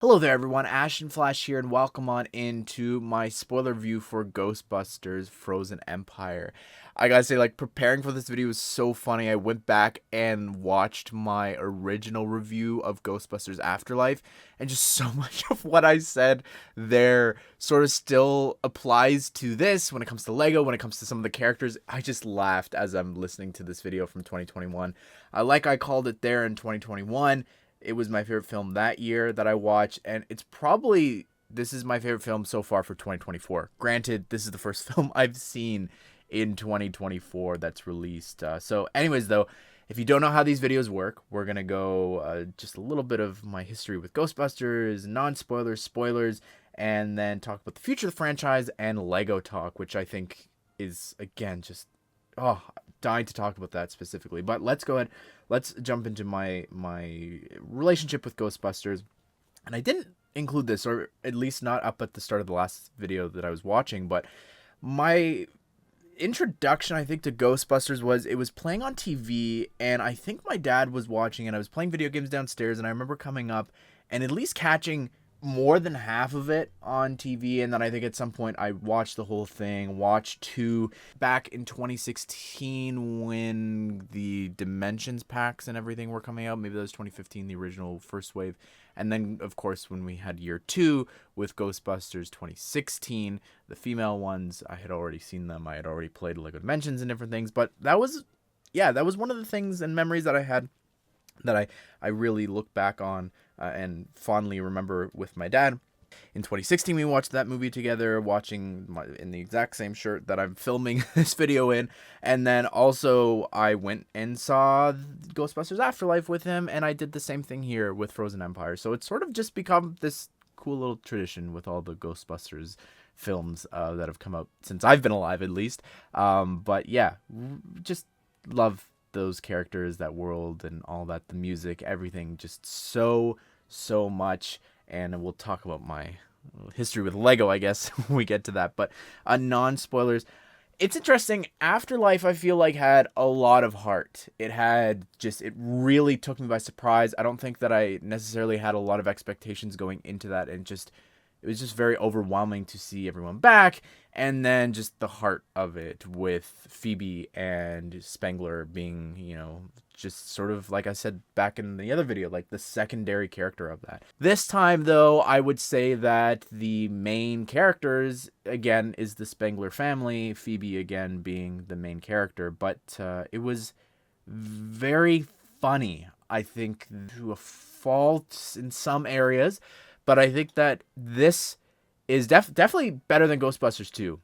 Hello there everyone, Ashnflash here and welcome on into my spoiler review for Ghostbusters Frozen Empire. I gotta say, preparing for this video was so funny. I went back and watched my original review of Ghostbusters Afterlife, and just so much of what I said there sort of still applies to this when it comes to Lego, when it comes to some of the characters. I just laughed as I'm listening to this video from 2021. Like I called it there in 2021. It was my favorite film that year that I watched, and this is my favorite film so far for 2024. Granted, this is the first film I've seen in 2024 that's released. So anyways, though, if you don't know how these videos work, we're going to go just a little bit of my history with Ghostbusters, non-spoilers, spoilers, and then talk about the future of the franchise and Lego talk, which I think is, again, just dying to talk about that specifically. But let's go ahead. Let's jump into my relationship with Ghostbusters. And I didn't include this, or at least not up at the start of the last video that I was watching, but my introduction, I think, to Ghostbusters was it was playing on TV, and I think my dad was watching it. I was playing video games downstairs, and I remember coming up and at least catching more than half of it on TV, and then I think at some point I watched the whole thing, watched 2 back in 2016 when the Dimensions packs and everything were coming out. Maybe that was 2015, the original first wave. And then, of course, when we had year 2 with Ghostbusters 2016, the female ones, I had already seen them. I had already played Lego Dimensions and different things, but that was one of the things and memories that I had that I really look back on and fondly remember with my dad. In 2016, we watched that movie together, in the exact same shirt that I'm filming this video in. And then also I went and saw Ghostbusters Afterlife with him, and I did the same thing here with Frozen Empire. So it's sort of just become this cool little tradition with all the Ghostbusters films that have come out since I've been alive, at least. But yeah, just love those characters, that world, and all that, the music, everything, just so much. And we'll talk about my history with Lego, I guess, when we get to that. But non-spoilers, it's interesting. Afterlife, I feel like, had a lot of heart. It really took me by surprise. I don't think that I necessarily had a lot of expectations going into that, and it was just very overwhelming to see everyone back, and then just the heart of it with Phoebe and Spengler being, just sort of, like I said back in the other video, like the secondary character of that. This time, though, I would say that the main characters, again, is the Spengler family, Phoebe, again, being the main character, but it was very funny, I think, to a fault in some areas. But I think that this is definitely better than Ghostbusters 2.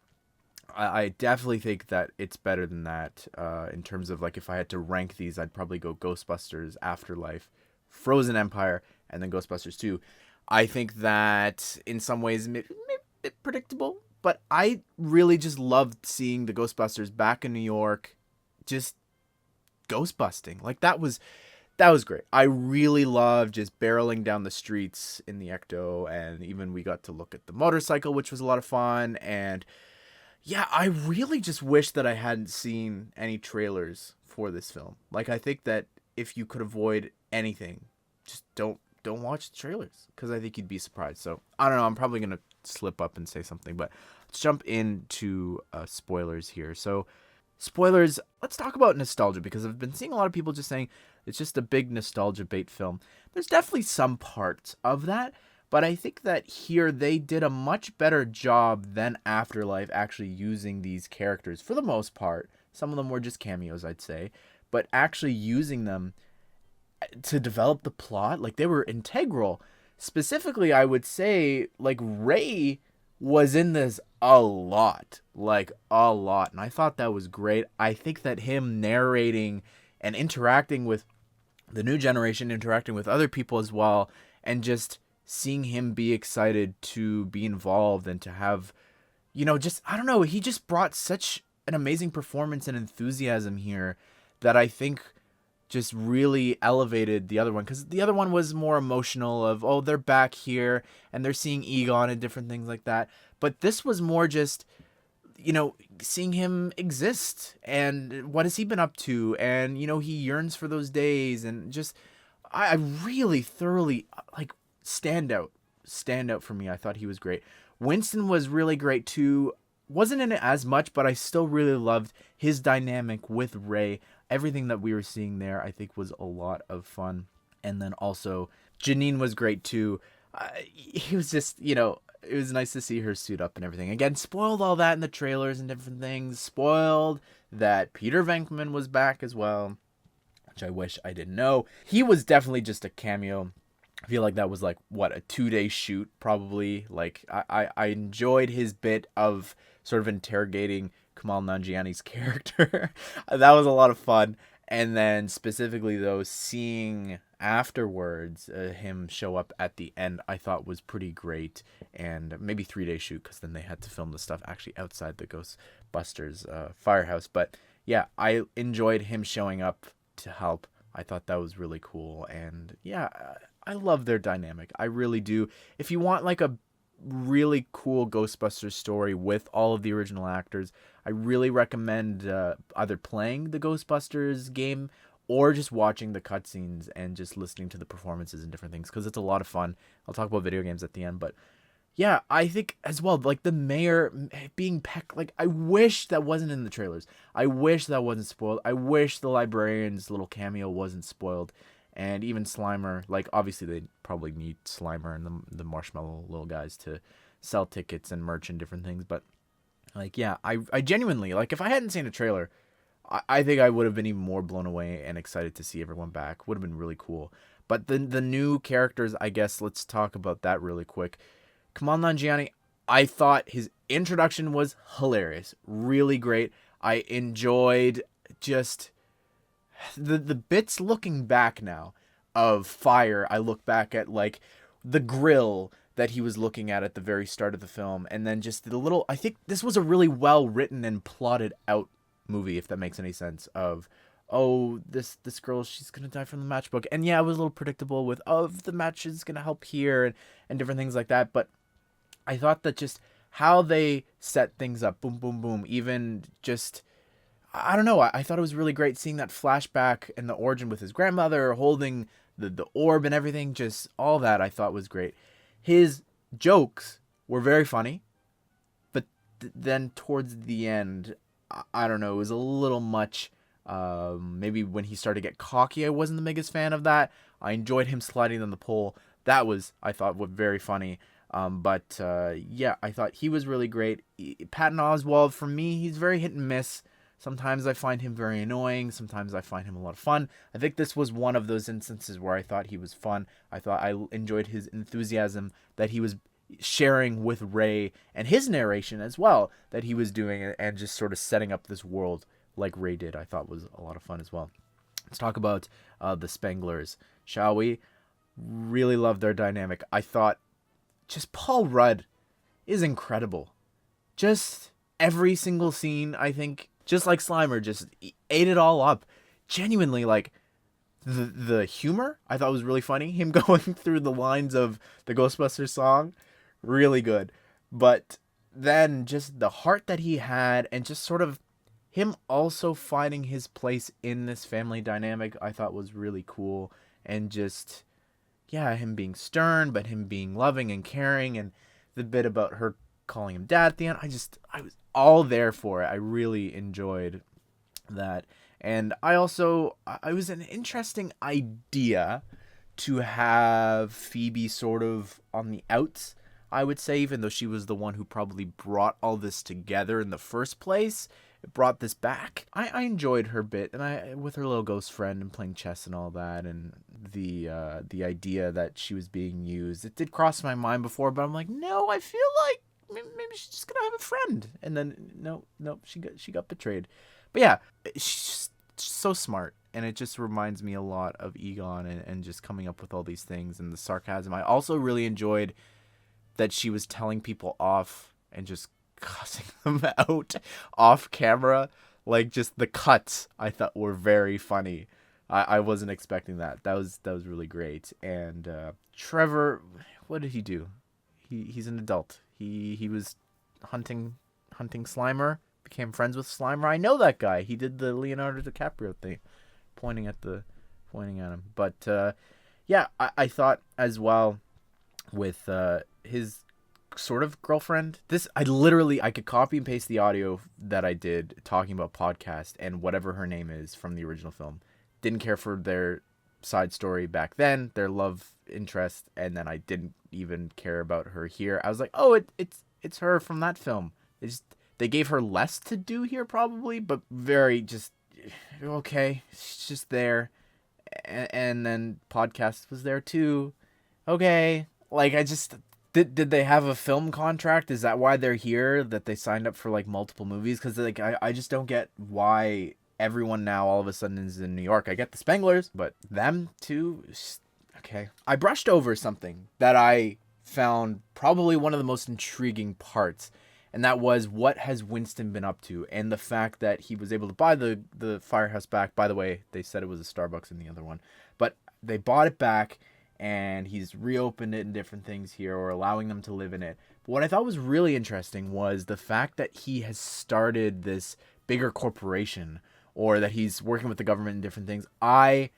I definitely think that it's better than that in terms of, like, if I had to rank these, I'd probably go Ghostbusters Afterlife, Frozen Empire, and then Ghostbusters 2. I think that in some ways maybe a bit predictable, but I really just loved seeing the Ghostbusters back in New York, just ghostbusting. Like, that was great. I really loved just barreling down the streets in the Ecto, and even we got to look at the motorcycle, which was a lot of fun. And yeah, I really just wish that I hadn't seen any trailers for this film. Like, I think that if you could avoid anything, just don't watch the trailers, because I think you'd be surprised. So I don't know. I'm probably gonna slip up and say something, but let's jump into spoilers here. So spoilers, let's talk about nostalgia, because I've been seeing a lot of people just saying it's just a big nostalgia bait film. There's definitely some parts of that, but I think that here they did a much better job than Afterlife actually using these characters for the most part. Some of them were just cameos, I'd say, but actually using them to develop the plot, like, they were integral. Specifically, I would say, like, Ray was in this a lot, and I thought that was great. I think that him narrating and interacting with the new generation, interacting with other people as well, and just seeing him be excited to be involved and to have, just, I don't know, he just brought such an amazing performance and enthusiasm here that I think just really elevated the other one, because the other one was more emotional of, oh, they're back here and they're seeing Egon and different things like that. But this was more just, seeing him exist and what has he been up to, and he yearns for those days, and just I really thoroughly, like, standout standout for me. I thought he was great. Winston was really great too. Wasn't in it as much, but I still really loved his dynamic with Ray. Everything that we were seeing there, I think, was a lot of fun. And then also, Janine was great too. He was just, it was nice to see her suit up and everything. Again, spoiled all that in the trailers and different things. Spoiled that Peter Venkman was back as well, which I wish I didn't know. He was definitely just a cameo. I feel like that was like, what, a 2-day shoot probably. Like, I enjoyed his bit of sort of interrogating Kamal Nanjiani's character. That was a lot of fun. And then specifically, though, seeing afterwards him show up at the end, I thought was pretty great. And maybe 3-day shoot, because then they had to film the stuff actually outside the Ghostbusters firehouse. But yeah, I enjoyed him showing up to help. I thought that was really cool. And yeah, I love their dynamic. I really do. If you want like a really cool Ghostbusters story with all of the original actors, I really recommend either playing the Ghostbusters game or just watching the cutscenes and just listening to the performances and different things, because it's a lot of fun. I'll talk about video games at the end, but yeah, I think as well, like the mayor being like, I wish that wasn't in the trailers. I wish that wasn't spoiled. I wish the librarian's little cameo wasn't spoiled. And even Slimer, like, obviously they probably need Slimer and the Marshmallow little guys to sell tickets and merch and different things. But, like, yeah, I genuinely, like, if I hadn't seen a trailer, I think I would have been even more blown away and excited to see everyone back. Would have been really cool. But the new characters, I guess, let's talk about that really quick. Kamal Nanjiani, I thought his introduction was hilarious. Really great. I enjoyed just the bits looking back now of Fire. I look back at like the grill that he was looking at the very start of the film, and then just the little, I think this was a really well written and plotted out movie, if that makes any sense, of this girl, she's gonna die from the matchbook. And yeah, it was a little predictable with the match is gonna help here and different things like that, but I thought that just how they set things up, boom boom boom, even just, I don't know. I thought it was really great seeing that flashback and the origin with his grandmother holding the orb and everything. Just all that I thought was great. His jokes were very funny, but then towards the end, I don't know, it was a little much. Maybe when he started to get cocky, I wasn't the biggest fan of that. I enjoyed him sliding on the pole. That was, I thought, was very funny. But yeah, I thought he was really great. Patton Oswalt, for me, he's very hit and miss. Sometimes I find him very annoying. Sometimes I find him a lot of fun. I think this was one of those instances where I thought he was fun. I thought I enjoyed his enthusiasm that he was sharing with Ray, and his narration as well that he was doing, and just sort of setting up this world like Ray did. I thought was a lot of fun as well. Let's talk about the Spenglers, shall we? Really love their dynamic. I thought just Paul Rudd is incredible. Just every single scene, I think, just like Slimer, just ate it all up. Genuinely, like, the humor, I thought was really funny. Him going through the lines of the Ghostbusters song, really good. But then just the heart that he had, and just sort of him also finding his place in this family dynamic, I thought was really cool. And just, yeah, him being stern, but him being loving and caring, and the bit about her calling him dad at the end, I was all there for it. I really enjoyed that. And I was an interesting idea to have Phoebe sort of on the outs, I would say, even though she was the one who probably brought all this together in the first place. It brought this back. I enjoyed her bit, and with her little ghost friend and playing chess and all that, and the idea that she was being used. It did cross my mind before, but I'm like, no, I feel like maybe she's just gonna have a friend. And then no, she got betrayed. But yeah, she's so smart, and it just reminds me a lot of Egon, and just coming up with all these things and the sarcasm. I also really enjoyed that she was telling people off and just cussing them out off camera. Like, just the cuts I thought were very funny. I wasn't expecting that. That was really great. And Trevor, what did he do? He's an adult. He was hunting Slimer, became friends with Slimer. I know that guy. He did the Leonardo DiCaprio thing, pointing at him. But yeah, I thought as well, with his sort of girlfriend. I could copy and paste the audio that I did talking about podcast and whatever her name is from the original film. Didn't care for their side story back then, their love interest, and then I didn't even care about her here. I was like, oh, it's her from that film. They gave her less to do here probably, but very just okay. She's just there, and then podcast was there too. Okay, like I just did they have a film contract? Is that why they're here? That they signed up for like multiple movies? Because like I just don't get why everyone now all of a sudden is in New York. I get the Spenglers, but them too. Okay, I brushed over something that I found probably one of the most intriguing parts, and that was what has Winston been up to, and the fact that he was able to buy the firehouse back. By the way, they said it was a Starbucks in the other one, but they bought it back, and he's reopened it and different things here, or allowing them to live in it. But what I thought was really interesting was the fact that he has started this bigger corporation, or that he's working with the government and different things. I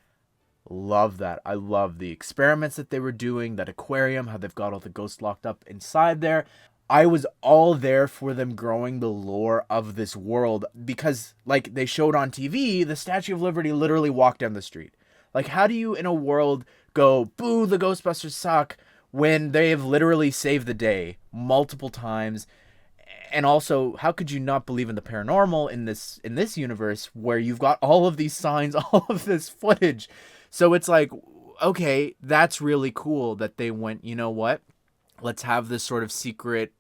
love that. I love the experiments that they were doing, that aquarium, how they've got all the ghosts locked up inside there. I was all there for them growing the lore of this world, because like they showed on TV, the Statue of Liberty literally walked down the street. Like, how do you in a world go, boo, the Ghostbusters suck, when they have literally saved the day multiple times? And also, how could you not believe in the paranormal in this universe where you've got all of these signs, all of this footage? So it's like, okay, that's really cool that they went, you know what? Let's have this sort of secret,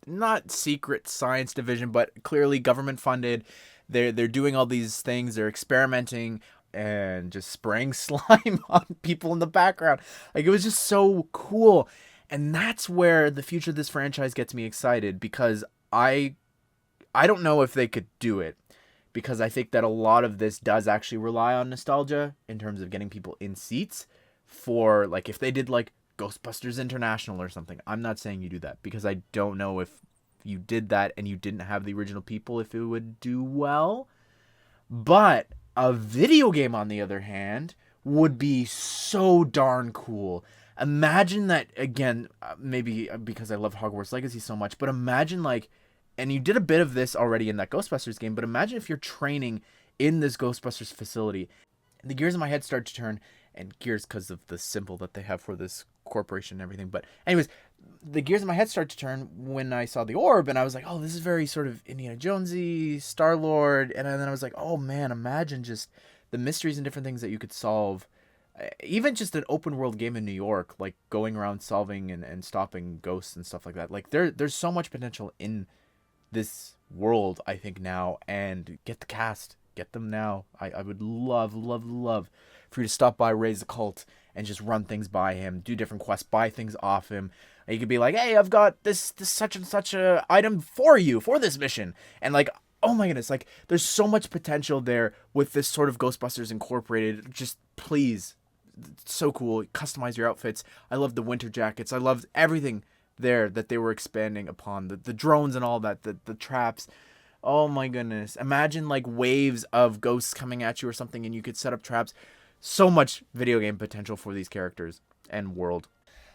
not secret science division, but clearly government funded. They're doing all these things. They're experimenting and just spraying slime on people in the background. Like, it was just so cool. And that's where the future of this franchise gets me excited, because I don't know if they could do it, because I think that a lot of this does actually rely on nostalgia in terms of getting people in seats for, like, if they did like Ghostbusters International or something. I'm not saying you do that, because I don't know if you did that and you didn't have the original people if it would do well. But a video game, on the other hand, would be so darn cool. Imagine that, again, maybe because I love Hogwarts Legacy so much, but imagine like, and you did a bit of this already in that Ghostbusters game, but imagine if you're training in this Ghostbusters facility, and the gears in my head start to turn, and gears because of the symbol that they have for this corporation and everything. But anyways, the gears in my head start to turn when I saw the orb, and I was like, oh, this is very sort of Indiana Jonesy, Star-Lord, and then I was like, oh man, imagine just the mysteries and different things that you could solve. Even just an open world game in New York, like going around solving and stopping ghosts and stuff like that. Like there's so much potential in this world, I think, now. And get the cast, get them now. I would love for you to stop by Ray's Occult and just run things by him, do different quests, buy things off him. And you could be like, hey, I've got this such and such a item for you for this mission, and like, oh my goodness, like there's so much potential there with this sort of Ghostbusters Incorporated. Just please, it's so cool. Customize your outfits. I love the winter jackets. I loved everything there that they were expanding upon. The drones and all that, the traps. Oh my goodness. Imagine like waves of ghosts coming at you or something, and you could set up traps. So much video game potential for these characters and world.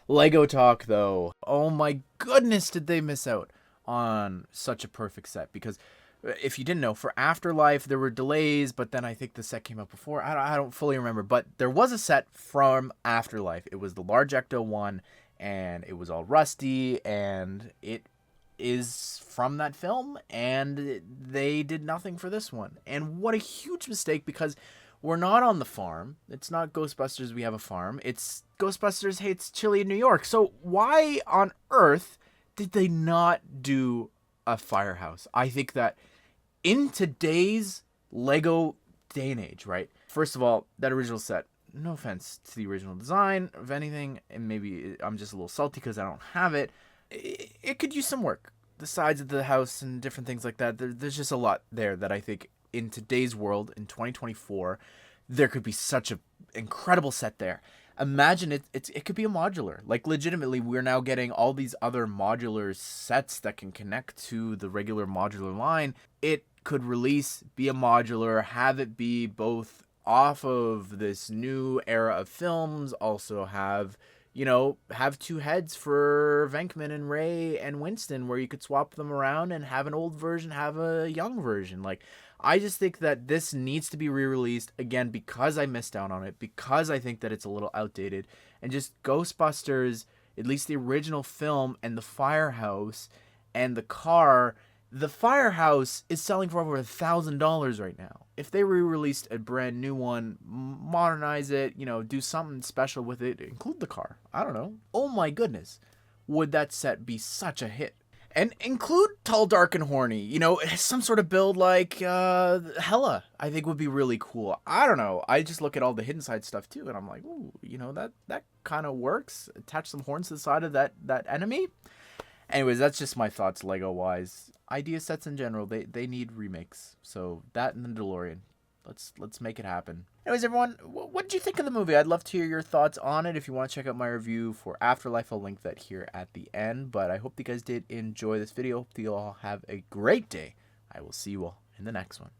Lego talk though. Oh my goodness, did they miss out on such a perfect set? Because if you didn't know, for Afterlife there were delays, but then I think the set came out before. I don't fully remember, but there was a set from Afterlife. It was the large Ecto one, and it was all rusty, and it is from that film, and they did nothing for this one. And what a huge mistake, because we're not on the farm. It's not Ghostbusters We Have a Farm. It's Ghostbusters Hates Chili in New York. So why on earth did they not do a firehouse? I think that in today's Lego day and age, right? First of all, that original set, no offense to the original design of anything, and maybe I'm just a little salty because I don't have it. It could use some work. The sides of the house and different things like that. There's just a lot there that I think in today's world, in 2024, there could be such an incredible set there. Imagine it could be a modular. Like, legitimately, we're now getting all these other modular sets that can connect to the regular modular line. It could release, be a modular, have it be both off of this new era of films, also have you know, have two heads for Venkman and Ray and Winston, where you could swap them around and have an old version, have a young version. Like, I just think that this needs to be re-released again because I missed out on it, because I think that it's a little outdated, and just Ghostbusters, at least the original film, and the firehouse and the car. The firehouse is selling for over $1,000 right now. If they re-released a brand new one, modernize it, you know, do something special with it, include the car, I don't know, oh my goodness, would that set be such a hit? And include Tall, Dark, and Horny. You know, some sort of build like Hella, I think would be really cool. I don't know. I just look at all the hidden side stuff too, and I'm like, ooh, you know, that kind of works. Attach some horns to the side of that enemy. Anyways, that's just my thoughts Lego-wise. Idea sets in general, they need remakes. So that and the DeLorean. Let's make it happen. Anyways, everyone, what did you think of the movie? I'd love to hear your thoughts on it. If you want to check out my review for Afterlife, I'll link that here at the end. But I hope you guys did enjoy this video. Hope you all have a great day. I will see you all in the next one.